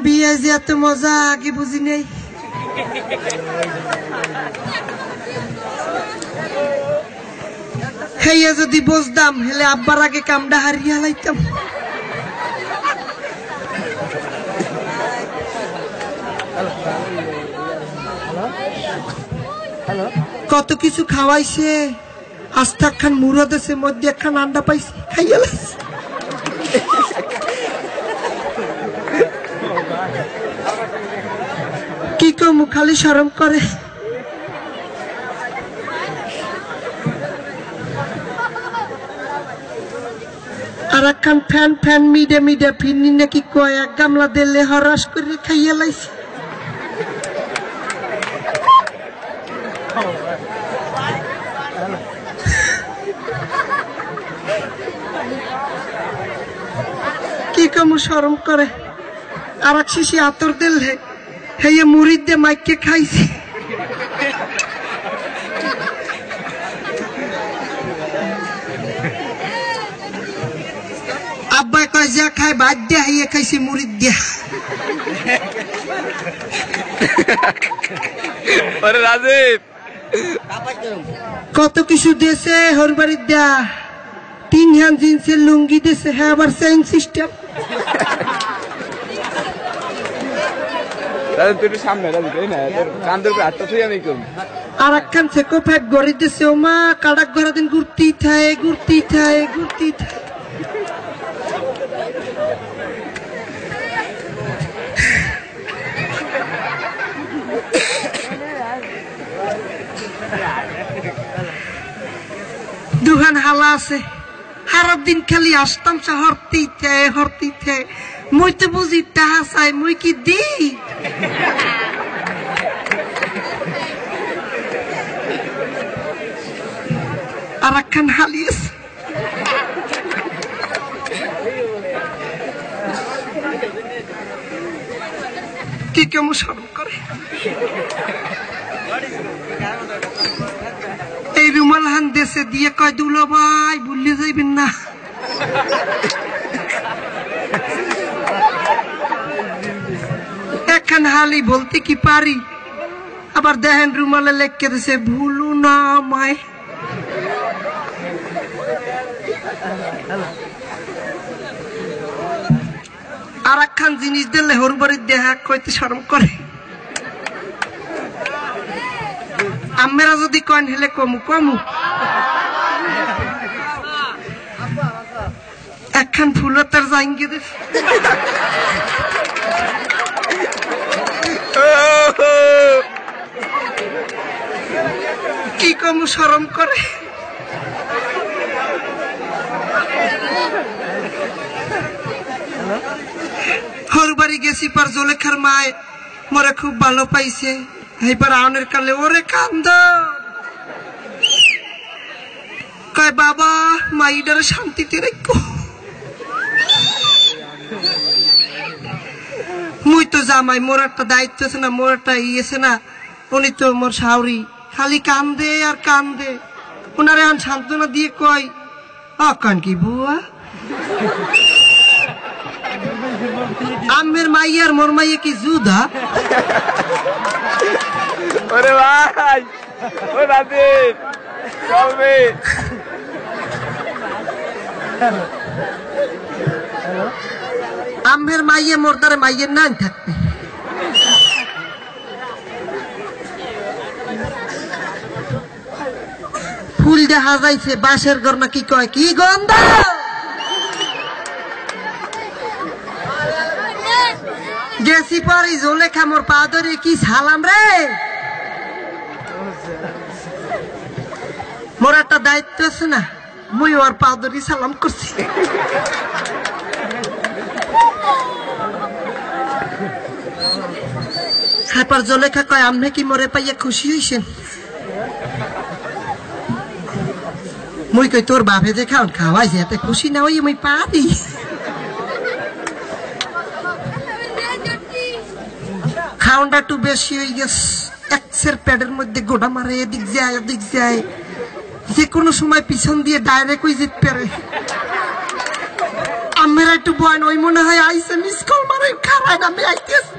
বিয়ে যে এত মজা আগে বুঝি নেই। হেয়া যদি বুঝতাম হেলে আব্বার আগে কামড়া হারিয়া লাইতাম। কত কিছু খাওয়াইছে, আস্থা খান মুরদ আছে, মধ্যে একখান আন্ডা পাইছে, খাইয়া লাইছে। কি কমু, খালি শরম করে। আর একখান ফ্যান ফ্যান মিডে মিডে ফিরনি নাকি কয় এক গামলা দিলে হরাস করে খাইয়া লাইছে। কি কমু, শরম করে। আর এক শিশি আতর দিলে হেয়ে মুড়ি দিয়ে মাইকে খাইছে। আব্বা কয় যা খায় বাদ দিয়া হাইয়া খাইছে মুড়ি দিয়া। কত কিছু দিয়েছে হরবাড়ির দিয়া, 3 হ্যান্ড জিন্সের লুঙ্গি দিয়েছে, হ্যাঁ আবার চেইন সিস্টেম। আর একখান থেকে ফ্যাক গড়ি দিয়েছে, ও মা কাটাক ঘোরা দিন ঘুরতেই থাকে ঘুরতেই থাকে ঘুরতেই থাকে। দুহান হালা আছে, সারা দিন খালি আসতাম হরতেই থাকে হরতেই থাকে। মুই তো বুঝি টাহা চাই, মুই কি দি? আর একখান হালি আছে, কি কেমন শরম করে। এই রুমাল হান দেশে দিয়ে কয় দুলো ভাই ভুলে যাইবেন না। একখান হালি বলতে কি পারি, আবার দেখেন রুমালে লেখকে দিছে ভুলু না মায়। আর একখান জিনিস দিলে হরবাড়ির দেহা কইতে শরম করে। আমেরা যদি কয়েন হেলে কমু কমু। একখান ফুল তার জাইঙ্গে দে, কি কমু, শরম করে। হরবাড়ি গেছি পার জলেখার মায় মরে খুব ভালো পাইছে। এইবার আউনের কালে ওরে কান্দ কয় বাবা মাইডারে শান্তিতে রেখো। মুই তো জামাই, মোর একটা দায়িত্ব আছে না, মোর একটা ইয়েছে না। উনি তো মোর শাওরি, খালি কান্দে আর কান্দে। ওনারে আন সান্ত্বনা দিয়ে কয় অকান কি বুয়া, আমের মাইয়ার মোর মাইয়া কি জুদা? ওরে ভাই ও রাজীব চলবে। আমের মাইয়া মোর দ্বারে মাইয়ের নাম থাকবে। ফুল দেখা যাইছে বাঁশের ঘর না কি কয়, কি গন্ধ। গেছি পরে জলেখা মোর পা ধরে কি সালাম রে। মোর একটা দায়িত্ব আছে না, মুই ওর পা ধরে সালাম করছি। হাইপার জলেখা কয় আমনে কি মোরে পাইয়া খুশি হইছেন? মুই কই তোর বাপে যে খাওন খাওয়াইছে এতে খুশি না হই মুই পা দিই। খাওনটা একটু বেশি হয়ে গেছে, এক্সের প্যাডের মধ্যে গোড়া মারে, এদিক যায় ওদিক যায়, যে কোনো সময় পিছন দিয়ে ডাইরেক্ট ওই জিত পেরে। আপনারা একটু বয়ন ওই মনে হয় আইসে মিস কল মারে খারায় না আমি আইতেছি